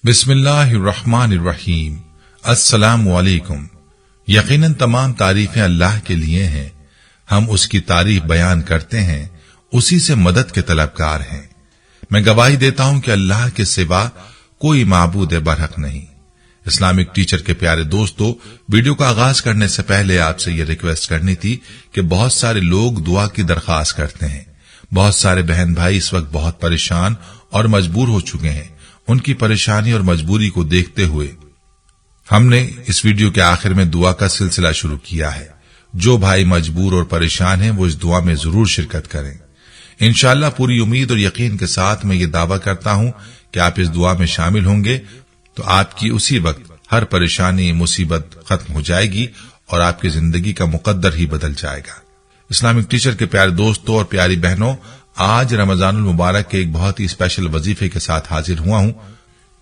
बिस्मिल्लाहिर्रहमानिर्रहीम। अस्सलामु अलैकुम। यकीनन तमाम तारीफें अल्लाह के लिए हैं। हम उसकी तारीफ बयान करते हैं, उसी से मदद के तलबगार हैं। मैं गवाही देता हूं कि अल्लाह के सिवा कोई माबूद बरहक नहीं। इस्लामिक टीचर के प्यारे दोस्तों, वीडियो का आगाज करने से पहले आपसे यह रिक्वेस्ट करनी थी कि बहुत सारे लोग दुआ की दरख्वास्त करते हैं। बहुत सारे बहन भाई इस वक्त बहुत परेशान और मजबूर हो चुके हैं। उनकी परेशानी और मजबूरी को देखते हुए हमने इस वीडियो के आखिर में दुआ का सिलसिला शुरू किया है। जो भाई मजबूर और परेशान हैं वो इस दुआ में जरूर शिरकत करें। इंशाअल्लाह पूरी उम्मीद और यकीन के साथ मैं ये दावा करता हूं कि आप इस दुआ में शामिल होंगे तो आपकी उसी वक्त हर परेशानी मुसीबत खत्म हो जाएगी और आपकी जिंदगी का मुकद्दर ही बदल जाएगा। इस्लामिक टीचर के प्यारे दोस्तों और प्यारी बहनों, आज रमजानुल मुबारक के एक बहुत ही स्पेशल वजीफे के साथ हाजिर हुआ हूं।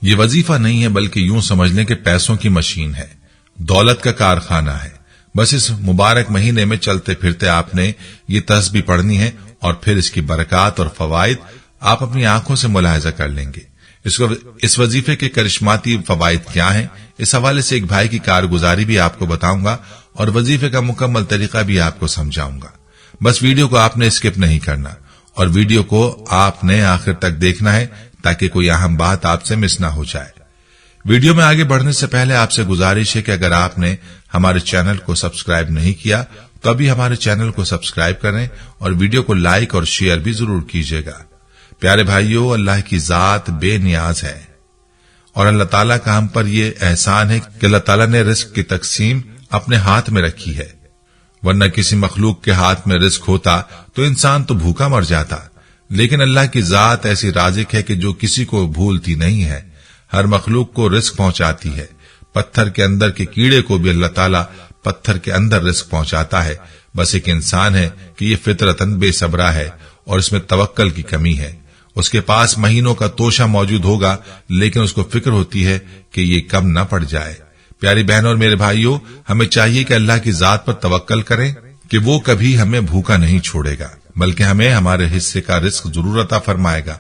ये वजीफा नहीं है बल्कि यूं समझ लें कि पैसों की मशीन है, दौलत का कारखाना है। बस इस मुबारक महीने में चलते फिरते आपने ये तस्बीह पढ़नी है और फिर इसकी बरकत और फवाइद आप अपनी आंखों से मुलाहिजा कर लेंगे। इस वजीफे के करिश्माती फवाइद क्या हैं, इस हवाले से एक भाई की कारगुजारी भी आपको बताऊंगा और वजीफे का मुकम्मल तरीका भी आपको समझाऊंगा। बस वीडियो को आपने स्किप नहीं करना और वीडियो को आपने आखिर तक देखना है ताकि कोई अहम बात आपसे मिस ना हो जाए। वीडियो में आगे बढ़ने से पहले आपसे गुजारिश है कि अगर आपने हमारे चैनल को सब्सक्राइब नहीं किया तो अभी हमारे चैनल को सब्सक्राइब करें और वीडियो को लाइक और शेयर भी जरूर कीजिएगा। प्यारे भाइयों, अल्लाह की जात बेनियाज है और अल्लाह ताला का हम पर यह एहसान है कि अल्लाह ताला ने रिस्क की तकसीम अपने हाथ में रखी है, वरना किसी मखलूक के हाथ में रिस्क होता तो इंसान तो भूखा मर जाता। लेकिन अल्लाह की जात ऐसी राजिक है कि जो किसी को भूलती नहीं है, हर मखलूक को रिस्क पहुंचाती है। पत्थर के अंदर के कीड़े को भी अल्लाह ताला पत्थर के अंदर रिस्क पहुंचाता है। बस एक इंसान है कि ये फितरतन बेसब्रा है और इसमें तवक्कल की कमी है। उसके पास महीनों का तोशा मौजूद होगा लेकिन उसको फिक्र होती है कि ये कम न पड़ जाए। प्यारी बहनों और मेरे भाइयों, हमें चाहिए कि अल्लाह की जात पर तवक्कल करें कि वो कभी हमें भूखा नहीं छोड़ेगा बल्कि हमें हमारे हिस्से का रिस्क जरूर अता फरमाएगा।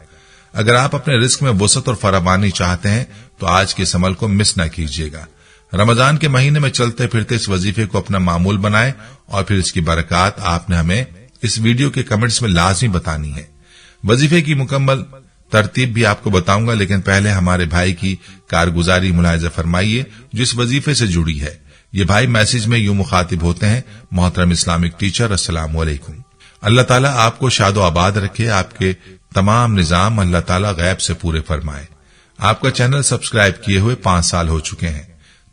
अगर आप अपने रिस्क में वसअत और फरावानी चाहते हैं तो आज के इस अमल को मिस न कीजिएगा। रमजान के महीने में चलते फिरते इस वजीफे को अपना मामूल बनाएं और फिर इसकी बरकत आपने हमें इस वीडियो के कमेंट्स में लाजमी बतानी है। वजीफे की मुकम्मल तरतीब भी आपको बताऊंगा, लेकिन पहले हमारे भाई की कारगुजारी मुलाहिजा फरमाइए जो इस वजीफे से जुड़ी है। ये भाई मैसेज में यूं मुखातिब होते हैं, मोहतरम इस्लामिक टीचर, अस्सलामु अलैकुम। अल्लाह ताला आपको शादो आबाद रखे, आपके तमाम निजाम अल्लाह ताला गैब से पूरे फरमाए। आपका चैनल सब्सक्राइब किए हुए 5 साल हो चुके हैं,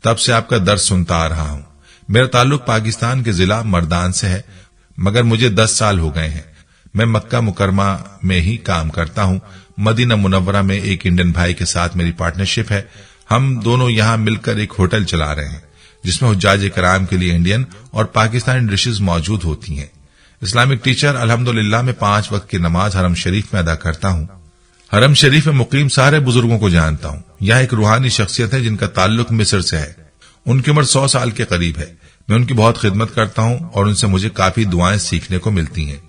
तब से आपका दर्द सुनता आ रहा हूं। मेरा ताल्लुक पाकिस्तान के जिला मर्दान से है, मगर मुझे 10 साल हो गए हैं। मैं मक्का मुकरमा में ही काम करता हूं। मदीना मुनव्वरा में एक इंडियन भाई के साथ मेरी पार्टनरशिप है। हम दोनों यहां मिलकर एक होटल चला रहे हैं जिसमें हुज्जाज कराम के लिए इंडियन और पाकिस्तानी डिशेज मौजूद होती हैं। इस्लामिक टीचर अल्हम्दुलिल्लाह में 5 वक्त की नमाज हरम शरीफ में अदा करता हूं। हरम शरीफ में मुकीम सारे बुजुर्गों को जानता हूं। यहाँ एक रूहानी शख्सियत है जिनका ताल्लुक मिस्र से है। उनकी उम्र 100 साल के करीब है। मैं उनकी बहुत खिदमत करता हूं और उनसे मुझे काफी दुआएं सीखने को मिलती हैं।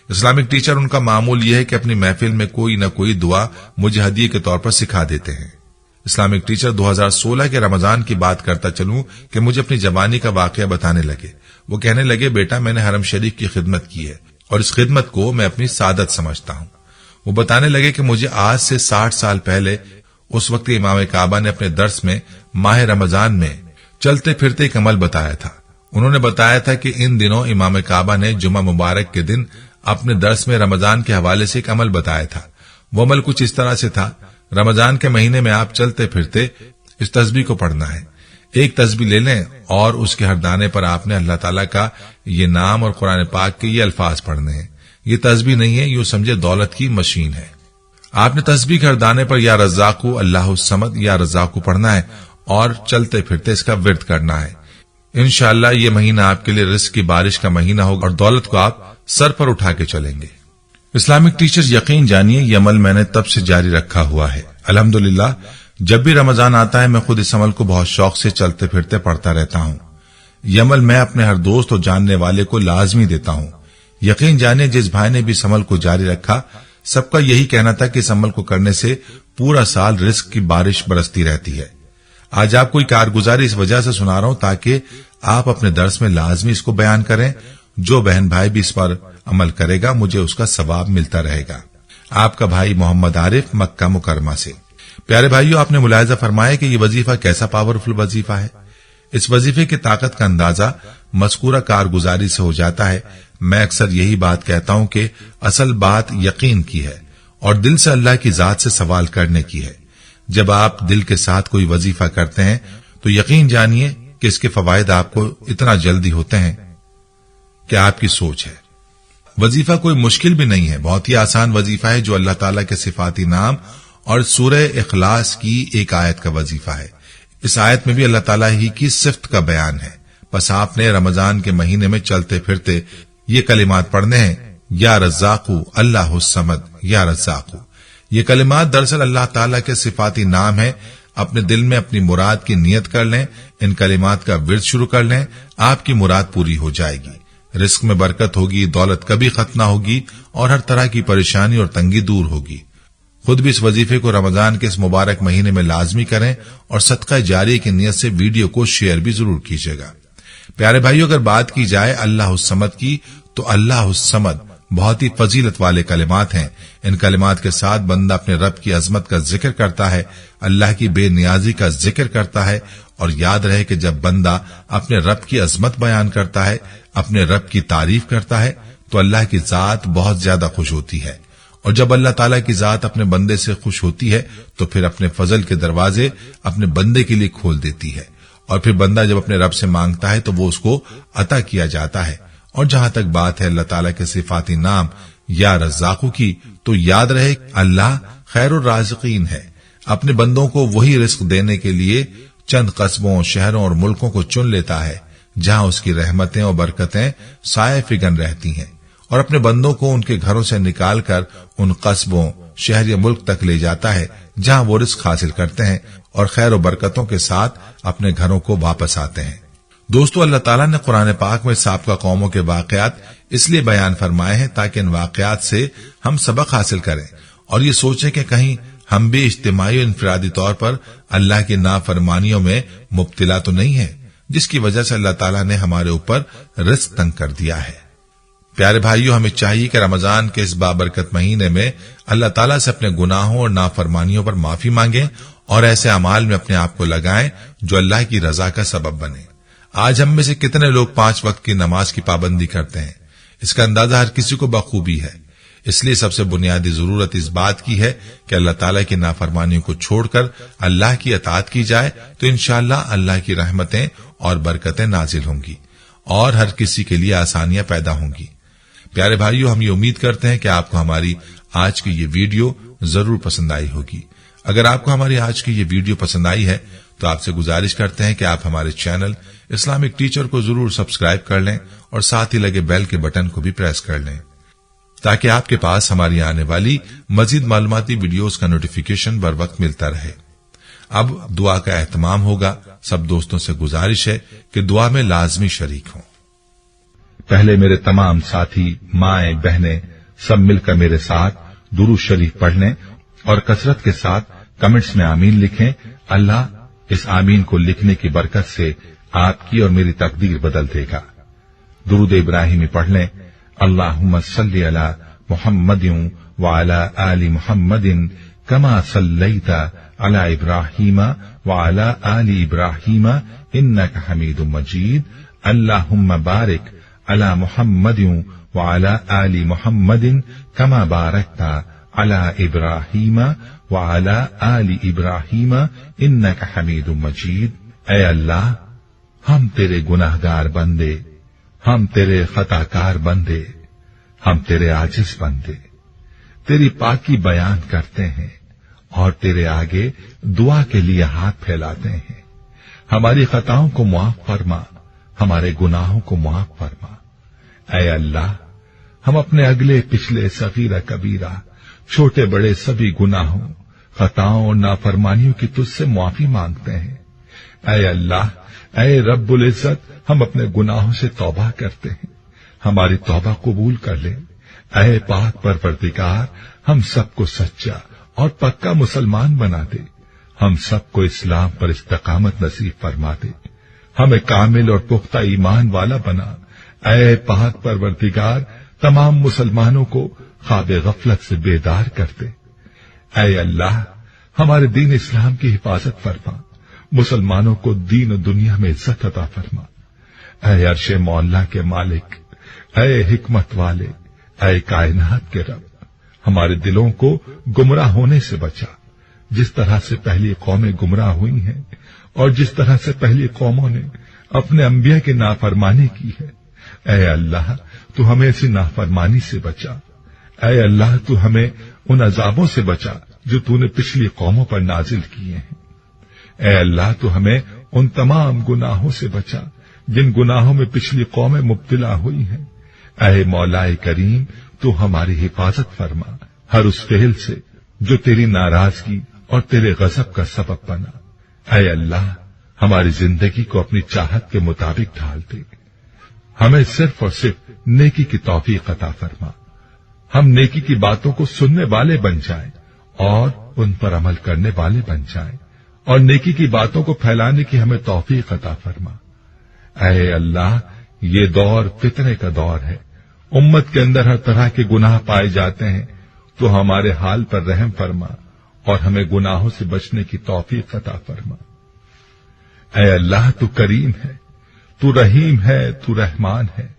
इस्लामिक टीचर उनका मामूल यह है कि अपनी महफिल में कोई न कोई दुआ मुझे हदिये के तौर पर सिखा देते हैं। इस्लामिक टीचर 2016 के रमजान की बात करता चलूं कि मुझे अपनी जवानी का वाकया बताने लगे। वो कहने लगे, बेटा मैंने हरम शरीफ की खिदमत की है और इस खिदमत को मैं अपनी सादत समझता हूं। वो बताने लगे कि मुझे आज से 60 साल पहले उस वक्त इमाम काबा ने अपने दर्स में माह रमजान में चलते फिरते एक अमल बताया था। उन्होंने बताया था कि इन दिनों इमाम काबा ने जुमा मुबारक के दिन अपने दर्स में रमजान के हवाले से एक अमल बताया था। वो अमल कुछ इस तरह से था, रमजान के महीने में आप चलते फिरते इस तस्बीह को पढ़ना है। एक तस्बीह ले लें और उसके हर दाने पर आपने अल्लाह ताला का ये नाम और कुरान पाक के ये अल्फाज पढ़ने हैं। ये तस्बीह नहीं है, यूं समझे दौलत की मशीन है। आपने तस्बीह के हर दाने पर या रज़्ज़ाक़ु अल्लाहु समद या रज़्ज़ाक़ु पढ़ना है और चलते फिरते इसका विर्द करना है। इंशाअल्लाह ये महीना आपके लिए रिस्क की बारिश का महीना होगा और दौलत को आप सर पर उठा के चलेंगे। इस्लामिक टीचर यकीन जानिए ये अमल मैंने तब से जारी रखा हुआ है। अल्हम्दुलिल्लाह जब भी रमजान आता है मैं खुद इस अमल को बहुत शौक से चलते फिरते पढ़ता रहता हूं। यह अमल मैं अपने हर दोस्त और जानने वाले को लाजमी देता हूं। यकीन जानिए जिस भाई ने भी इस अमल को जारी रखा सबका यही कहना था कि इस अमल को करने से पूरा साल रिस्क की बारिश बरसती रहती है। आज आपको कोई कारगुजारी इस वजह से सुना रहा हूं ताकि आप अपने दर्स में लाजमी इसको बयान करें। जो बहन भाई भी इस पर अमल करेगा मुझे उसका सवाब मिलता रहेगा। आपका भाई मोहम्मद आरिफ, मक्का मुकरमा से। प्यारे भाइयों, आपने मुलाहिजा फरमाया कि ये वजीफा कैसा पावरफुल वजीफा है। इस वजीफे की ताकत का अंदाजा मज़कूरा कारगुजारी से हो जाता है। मैं अक्सर यही बात कहता हूं कि असल बात यकीन की है और दिल से अल्लाह की जात से सवाल करने की है। जब आप दिल के साथ कोई वजीफा करते हैं तो यकीन जानिए कि इसके फवायद आपको इतना जल्दी होते हैं कि आपकी सोच है। वजीफा कोई मुश्किल भी नहीं है, बहुत ही आसान वजीफा है जो अल्लाह ताला के सिफाती नाम और सूरह इखलास की एक आयत का वजीफा है। इस आयत में भी अल्लाह ताला ही की सिफ्त का बयान है। बस आपने रमजान के महीने में चलते फिरते ये कलिमात पढ़ने हैं, या रज़्ज़ाक़ु अल्लाहुस समद, या रज़्ज़ाक़ु। ये कलिमात दरअसल अल्लाह ताला के सिफाती नाम है। अपने दिल में अपनी मुराद की नियत कर लें, इन कलिमात का विर्द शुरू कर लें, आपकी मुराद पूरी हो जाएगी। रिस्क में बरकत होगी, दौलत कभी खत्म ना होगी और हर तरह की परेशानी और तंगी दूर होगी। खुद भी इस वजीफे को रमजान के इस मुबारक महीने में लाजमी करें और सदका जारी की नियत से वीडियो को शेयर भी जरूर कीजिएगा। प्यारे भाइयों, अगर बात की जाए अल्लाहुस समद की तो अल्लाहुस समद बहुत ही फजीलत वाले कलिमात हैं। इन कलिमात के साथ बंदा अपने रब की अजमत का जिक्र करता है, अल्लाह की बेनियाजी का जिक्र करता है। और याद रहे कि जब बंदा अपने रब की अजमत बयान करता है, अपने रब की तारीफ करता है, तो अल्लाह की जात बहुत ज्यादा खुश होती है। और जब अल्लाह ताला की जात अपने बंदे से खुश होती है तो फिर अपने फजल के दरवाजे अपने बंदे के लिए खोल देती है। और फिर बंदा जब अपने रब से मांगता है तो वो उसको अता किया जाता है। और जहां तक बात है अल्लाह ताला के सिफाती नाम या रज़्ज़ाक़ु की, तो याद रहे अल्लाह खैरुर राज़िक़ीन है। अपने बंदों को वही रिस्क देने के लिए चंद कस्बों, शहरों और मुल्कों को चुन लेता है जहां उसकी रहमतें और बरकतें साए फिगन रहती हैं, और अपने बंदों को उनके घरों से निकालकर उन कस्बों, शहर या मुल्क तक ले जाता है जहां वो रिस्क हासिल करते हैं और खैर और बरकतों के साथ अपने घरों को वापस आते हैं। दोस्तों, अल्लाह ताला ने कुरान पाक में साबका कौमों के वाकयात इसलिए बयान फरमाए हैं ताकि इन वाकयात से हम सबक हासिल करें और ये सोचें कि कहीं हम भी इज्तिमाई और इनफरादी तौर पर अल्लाह की नाफरमानियों में मुब्तिला तो नहीं है, जिसकी वजह से अल्लाह ताला ने हमारे ऊपर रिस्क तंग कर दिया है। प्यारे भाइयों, हमें चाहिए कि रमजान के इस बाबरकत महीने में अल्लाह ताला से अपने गुनाहों और नाफरमानियों पर माफी मांगें और ऐसे अमाल में अपने आप को लगाएं जो अल्लाह की रजा का सबब बने। आज हम में से कितने लोग 5 वक्त की नमाज की पाबंदी करते हैं, इसका अंदाजा हर किसी को बखूबी है। इसलिए सबसे बुनियादी जरूरत इस बात की है कि अल्लाह ताला की नाफरमानियों को छोड़कर अल्लाह की अताअत की जाए, तो इंशाअल्लाह अल्लाह की रहमतें और बरकतें नाजिल होंगी और हर किसी के लिए आसानियां पैदा होंगी। प्यारे भाइयों, हम ये उम्मीद करते हैं कि आपको हमारी आज की ये वीडियो जरूर पसंद आई होगी। अगर आपको हमारी आज की ये वीडियो पसंद आई है तो आपसे गुजारिश करते हैं कि आप हमारे चैनल इस्लामिक टीचर को जरूर सब्सक्राइब कर लें और साथ ही लगे बेल के बटन को भी प्रेस कर लें ताकि आपके पास हमारी आने वाली मजीद मालूमाती वीडियोस का नोटिफिकेशन बर वक्त मिलता रहे। अब दुआ का एहतमाम होगा। सब दोस्तों से गुजारिश है कि दुआ में लाजमी शरीक हों। पहले मेरे तमाम साथी, माएं, बहनें सब मिलकर मेरे साथ दुरूद शरीफ पढ़ लें और कसरत के साथ कमेंट्स में आमीन लिखें। अल्लाह इस आमीन को लिखने की बरकत से आपकी और मेरी तकदीर बदल देगा। दुरूद इब्राहिमी पढ़ लें। अल्लाहुम्मा सल्ली अला मुहम्मदिन व अला आलि मुहम्मदिन कमा सल्लैता अला इब्राहीम व अला आलि इब्राहीम इन्नका हमीदुम मजीद। अल्लाहुम्मा बारिक अला मुहम्मदिन व अला आलि मुहम्मदिन कमा बारकता अला इब्राहीम व अला आलि इब्राहीम इन्नका हमीदुम मजीद। ऐ अल्लाह, हम तेरे गुनाहगार बंदे, हम तेरे खताकार बंदे, हम तेरे आजिज बंदे तेरी पाकी बयान करते हैं और तेरे आगे दुआ के लिए हाथ फैलाते हैं। हमारी खताओं को मुआफ फरमा, हमारे गुनाहों को मुआफ फरमा। ऐ अल्लाह, हम अपने अगले पिछले सगीरा कबीरा, छोटे बड़े सभी गुनाहों, खताओं और नाफरमानियों की तुझसे मुआफी मांगते हैं। ऐ अल्लाह, ऐ रब्बुल इज्जत, हम अपने गुनाहों से तौबा करते हैं, हमारी तौबा कबूल कर ले। ऐ पाक परवरदिगार, हम सबको सच्चा और पक्का मुसलमान बना दे। हम सबको इस्लाम पर इस्तकामत नसीब फरमा दे। हमें कामिल और पुख्ता ईमान वाला बना। ऐ पाक परवरदिगार, तमाम मुसलमानों को ख्वाब गफलत से बेदार कर दे। ऐ अल्लाह, हमारे दीन इस्लाम की हिफाजत फरमा। मुसलमानों को दीन और दुनिया में इज्जत अता फरमा। ऐ अर्शे मौला के मालिक, ऐ हिकमत वाले, ऐ कायनात के रब, हमारे दिलों को गुमराह होने से बचा, जिस तरह से पहली कौमें गुमराह हुई हैं और जिस तरह से पहली कौमों ने अपने अंबिया की नाफरमानी की है। ऐ अल्लाह, तू हमें ऐसी नाफरमानी से बचा। ऐ अल्लाह, तू हमें उन अजाबों से बचा जो तूने पिछली कौमों पर नाजिल किए हैं। ऐ अल्लाह, तू हमें उन तमाम गुनाहों से बचा जिन गुनाहों में पिछली कौमें मुब्तला हुई हैं। ऐ मौलाए करीम, तू हमारी हिफाजत फरमा हर उस फेल से जो तेरी नाराजगी और तेरे गजब का सबब बना। ऐ अल्लाह, हमारी जिंदगी को अपनी चाहत के मुताबिक ढाल दे। हमें सिर्फ और सिर्फ नेकी की तौफीक अता फरमा। हम नेकी की बातों को सुनने वाले बन जाएं और उन पर अमल करने वाले बन जाएं, और नेकी की बातों को फैलाने की हमें तौफीक अता फरमा। ऐ अल्लाह, ये दौर फितने का दौर है। उम्मत के अंदर हर तरह के गुनाह पाए जाते हैं, तो हमारे हाल पर रहम फरमा और हमें गुनाहों से बचने की तौफीक अता फरमा। ऐ अल्लाह, तू करीम है, तू रहीम है, तू रहमान है,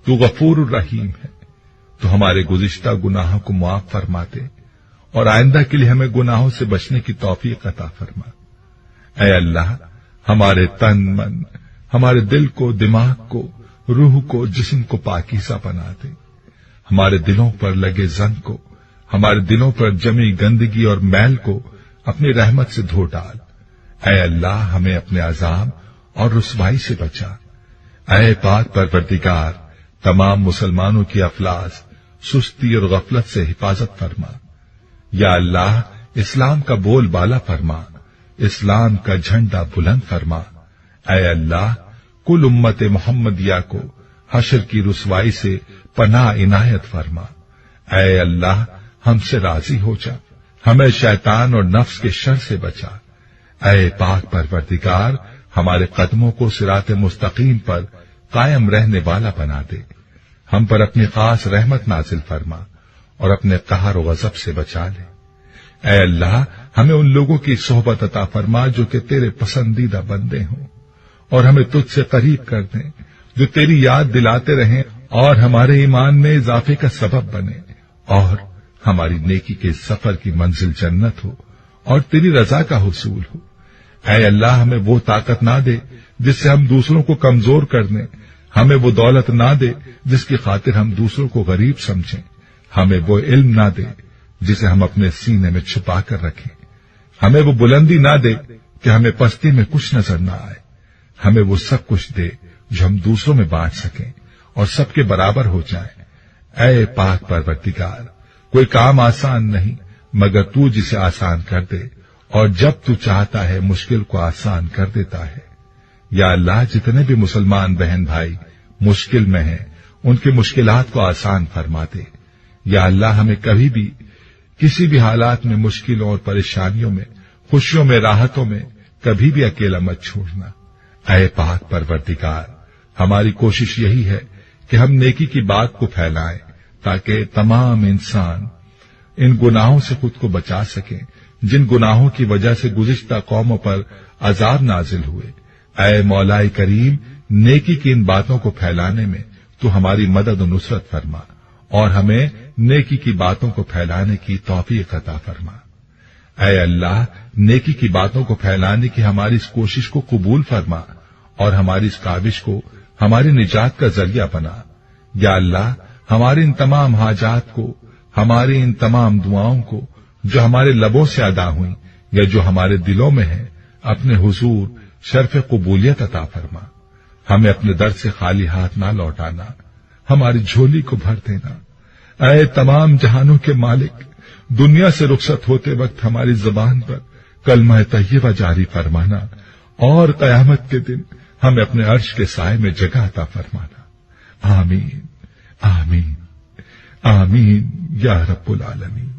तू गफूर रहीम है। तो हमारे गुज़िश्ता गुनाहों को मुआफ फरमा दे और आइंदा के लिए हमें गुनाहों से बचने की तौफीक अता फरमा। ऐ अल्लाह, हमारे तन मन, हमारे दिल को, दिमाग को, रूह को, जिस्म को पाकीज़ा बना दे। हमारे दिलों पर लगे जंग को, हमारे दिलों पर जमी गंदगी और मैल को अपनी रहमत से धो डाल। ऐ अल्लाह, हमें अपने अजाब और रुसवाई से बचा। ऐ पाक परवरदिगार, तमाम मुसलमानों की अफलास, सुस्ती और गफलत से हिफाजत फरमा। या अल्लाह, इस्लाम का बोल बाला फरमा, इस्लाम का झंडा बुलंद फरमा। ऐ अल्लाह, कुल उम्मत मोहम्मदिया को हशर की रुसवाई से पनाह इनायत फरमा। ऐ अल्लाह, हमसे राजी हो जा, हमें शैतान और नफ्स के शर से बचा। ऐ पाक परवरदिगार, हमारे कदमों को सिराते मुस्तकीम पर कायम रहने वाला बना दे। हम पर अपनी खास रहमत नाजिल फरमा और अपने कहर और गजब से बचा ले। ऐ अल्लाह, हमें उन लोगों की सोहबत अता फरमा जो कि तेरे पसंदीदा बंदे हों, और हमें तुझसे करीब कर दें, जो तेरी याद दिलाते रहें और हमारे ईमान में इजाफे का सबब बने, और हमारी नेकी के सफर की मंजिल जन्नत हो और तेरी रजा का हुसूल हो। ऐ अल्लाह, हमें वो ताकत ना दे जिससे हम दूसरों को कमजोर कर दें, हमें वो दौलत ना दे जिसकी खातिर हम दूसरों को गरीब समझें, हमें वो इल्म ना दे जिसे हम अपने सीने में छुपा कर रखें, हमें वो बुलंदी ना दे कि हमें पस्ती में कुछ नजर ना आए, हमें वो सब कुछ दे जो हम दूसरों में बांट सकें और सबके बराबर हो जाएं। ऐ पाक परवरदिगार, कोई काम आसान नहीं मगर तू जिसे आसान कर दे, और जब तू चाहता है मुश्किल को आसान कर देता है। या अल्लाह, जितने भी मुसलमान बहन भाई मुश्किल में हैं, उनकी मुश्किलात को आसान फरमा दे। या अल्लाह, हमें कभी भी किसी भी हालात में, मुश्किलों और परेशानियों में, खुशियों में, राहतों में कभी भी अकेला मत छोड़ना। ऐ पाक परवरदिगार, हमारी कोशिश यही है कि हम नेकी की बात को फैलाएं ताकि तमाम इंसान इन गुनाहों से खुद को बचा सकें जिन गुनाहों की वजह से गुज़िश्ता कौमों पर अजाब नाजिल हुए। ऐ मौलाए करीम, नेकी की इन बातों को फैलाने में तू हमारी मदद और नुसरत फरमा और हमें नेकी की बातों को फैलाने की तौफीक अता फरमा। ऐ अल्लाह, नेकी की बातों को फैलाने की हमारी इस कोशिश को कबूल फरमा और हमारी इस काविश को हमारी निजात का जरिया बना। या अल्लाह, हमारी इन तमाम हाजात को, हमारी इन तमाम दुआओं को जो हमारे लबों से अदा हुई या जो हमारे दिलों में है, अपने हुजूर शर्फ कबूलियत अता फरमा। हमें अपने दर से खाली हाथ ना लौटाना, हमारी झोली को भर देना। ऐ तमाम जहानों के मालिक, दुनिया से रुखसत होते वक्त हमारी जबान पर कलमा तय्यबा जारी फरमाना और कयामत के दिन हमें अपने अर्श के साए में जगह अता फरमाना। आमीन, आमीन, आमीन या रब्बुल आलमीन।